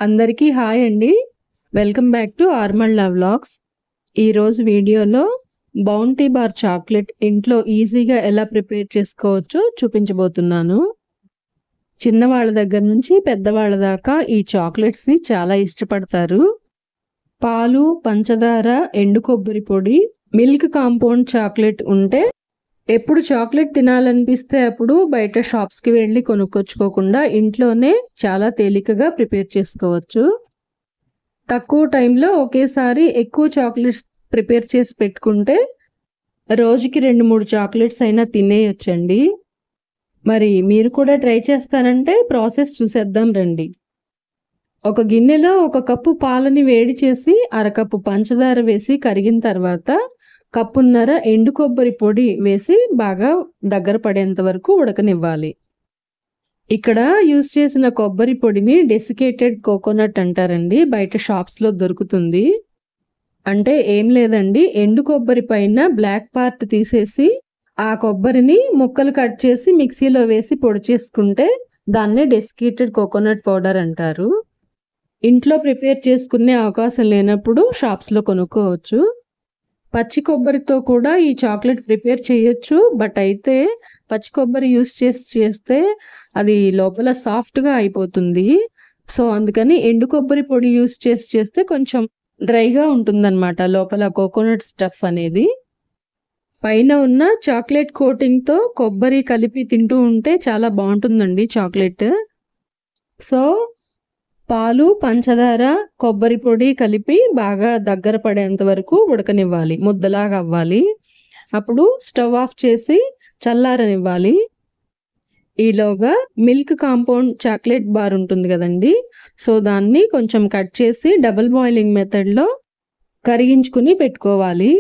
అందరికీ హాయ్ అండి. Welcome back to ఆర్మల్లా వ్లాగ్స్. ఈరోజు వీడియోలో బౌంటీ బార్ చాక్లెట్ ఇంట్లో ఈజీగా ఎలా ప్రిపేర్ చేసుకోవచ్చో చూపించబోతున్నాను. చిన్నవాళ్ళ దగ్గర నుంచి పెద్దవాళ్ళ దాకా ఈ చాక్లెట్స్ని చాలా ఇష్టపడతారు. పాలు, పంచదార, ఎండు కొబ్బరి పొడి, మిల్క్ కాంపౌండ్ చాక్లెట్ ఉంటే ఎప్పుడు చాక్లెట్ తినాలనిపిస్తే అప్పుడు బయట షాప్స్కి వెళ్ళి కొనుక్కొచ్చుకోకుండా ఇంట్లోనే చాలా తేలికగా ప్రిపేర్ చేసుకోవచ్చు. తక్కువ టైంలో ఒకేసారి ఎక్కువ చాక్లెట్స్ ప్రిపేర్ చేసి పెట్టుకుంటే రోజుకి 2-3 చాక్లెట్స్ అయినా తినేయొచ్చండి. మరి మీరు కూడా ట్రై చేస్తానంటే ప్రాసెస్ చూసేద్దాం రండి. ఒక గిన్నెలో 1 కప్పు పాలని వేడి చేసి అరకప్పు పంచదార వేసి కరిగిన తర్వాత కప్పున్నర ఎండు కొబ్బరి పొడి వేసి బాగా దగ్గర పడేంత వరకు ఉడకనివ్వాలి. ఇక్కడ యూజ్ చేసిన కొబ్బరి పొడిని డెసికేటెడ్ కోకోనట్ అంటారండి. బయట షాప్స్లో దొరుకుతుంది. అంటే ఏం లేదండి, ఎండు కొబ్బరి పైన బ్లాక్ పార్ట్ తీసేసి ఆ కొబ్బరిని ముక్కలు కట్ చేసి మిక్సీలో వేసి పొడి చేసుకుంటే దాన్నే డెసికేటెడ్ కోకోనట్ పౌడర్ అంటారు. ఇంట్లో ప్రిపేర్ చేసుకునే అవకాశం లేనప్పుడు షాప్స్లో కొనుక్కోవచ్చు. పచ్చి కొబ్బరితో కూడా ఈ చాక్లెట్ ప్రిపేర్ చేయొచ్చు. బట్ అయితే పచ్చి కొబ్బరి యూస్ చేస్తే అది లోపల సాఫ్ట్గా అయిపోతుంది. సో అందుకని ఎండు కొబ్బరి పొడి యూస్ చేస్తే కొంచెం డ్రైగా ఉంటుందన్నమాట లోపల కోకోనట్ స్టఫ్ అనేది. పైన ఉన్న చాక్లెట్ కోటింగ్తో కొబ్బరి కలిపి తింటూ ఉంటే చాలా బాగుంటుందండి చాక్లెట్. సో పాలు, పంచదార, కొబ్బరి పొడి కలిపి బాగా దగ్గర పడేంత వరకు ఉడకనివ్వాలి, ముద్దలాగా అవ్వాలి. అప్పుడు స్టవ్ ఆఫ్ చేసి చల్లారనివ్వాలి. ఈలోగా మిల్క్ కాంపౌండ్ చాక్లెట్ బార్ ఉంటుంది కదండి, సో దాన్ని కొంచెం కట్ చేసి డబుల్ బాయిలింగ్ మెథడ్లో కరిగించుకుని పెట్టుకోవాలి.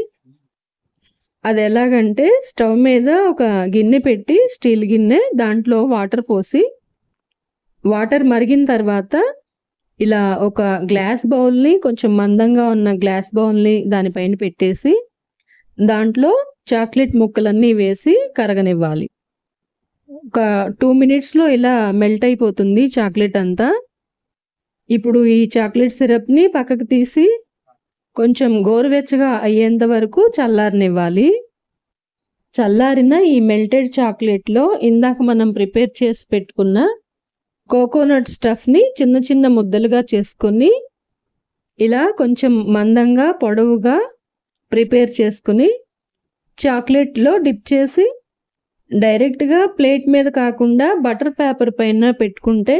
అది ఎలాగంటే స్టవ్ మీద ఒక గిన్నె పెట్టి, స్టీల్ గిన్నె, దాంట్లో వాటర్ పోసి వాటర్ మరిగిన తర్వాత ఇలా ఒక గ్లాస్ బౌల్ని, కొంచెం మందంగా ఉన్న గ్లాస్ బౌల్ని దానిపైన పెట్టేసి దాంట్లో చాక్లెట్ ముక్కలన్నీ వేసి కరగనివ్వాలి. ఒక 2 మినిట్స్లో ఇలా మెల్ట్ అయిపోతుంది చాక్లెట్ అంతా. ఇప్పుడు ఈ చాక్లెట్ సిరప్ని పక్కకు తీసి కొంచెం గోరువెచ్చగా అయ్యేంత వరకు చల్లారనివ్వాలి. చల్లారిన ఈ మెల్టెడ్ చాక్లెట్లో ఇందాక మనం ప్రిపేర్ చేసి పెట్టుకున్న కోకోనట్ స్టఫ్ని చిన్న చిన్న ముద్దలుగా చేసుకొని ఇలా కొంచెం మందంగా పొడవుగా ప్రిపేర్ చేసుకుని చాక్లెట్లో డిప్ చేసి డైరెక్ట్గా ప్లేట్ మీద కాకుండా బటర్ పేపర్ పైన పెట్టుకుంటే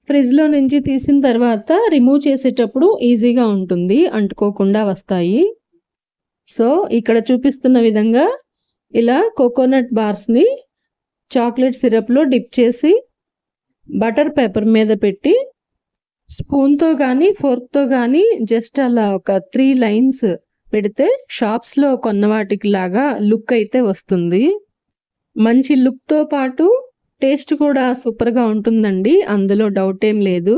ఫ్రిడ్జ్లో నుంచి తీసిన తర్వాత రిమూవ్ చేసేటప్పుడు ఈజీగా ఉంటుంది, అంటుకోకుండా వస్తాయి. సో ఇక్కడ చూపిస్తున్న విధంగా ఇలా కోకోనట్ బార్స్ని చాక్లెట్ సిరప్లో డిప్ చేసి బటర్ పేపర్ మీద పెట్టి స్పూన్తో కానీ ఫోర్క్తో కానీ జస్ట్ అలా ఒక 3 లైన్స్ పెడితే షాప్స్లో కొన్న వాటికి లాగా లుక్ అయితే వస్తుంది. మంచి లుక్తో పాటు టేస్ట్ కూడా సూపర్గా ఉంటుందండి, అందులో డౌట్ ఏం లేదు.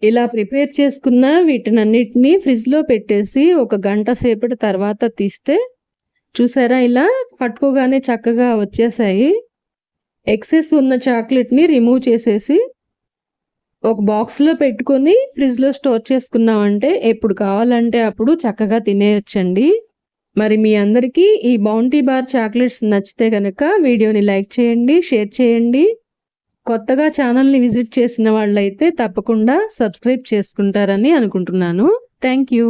ఇలా ప్రిపేర్ చేసుకున్న వీటినన్నిటినీ ఫ్రిడ్జ్లో పెట్టేసి 1 గంట సేపటి తర్వాత తీస్తే చూసారా, ఇలా పట్టుకోగానే చక్కగా వచ్చేసాయి. ఎక్సెస్ ఉన్న చాక్లెట్ని రిమూవ్ చేసేసి ఒక బాక్స్లో పెట్టుకొని ఫ్రిడ్జ్లో స్టోర్ చేసుకున్నామంటే ఎప్పుడు కావాలంటే అప్పుడు చక్కగా తినేయొచ్చండి. మరి మీ అందరికీ ఈ బౌంటీ బార్ చాక్లెట్స్ నచ్చితే కనుక వీడియోని లైక్ చేయండి, షేర్ చేయండి. కొత్తగా ఛానల్ని విజిట్ చేసిన వాళ్ళైతే తప్పకుండా సబ్స్క్రైబ్ చేసుకుంటారని అనుకుంటున్నాను. Thank you.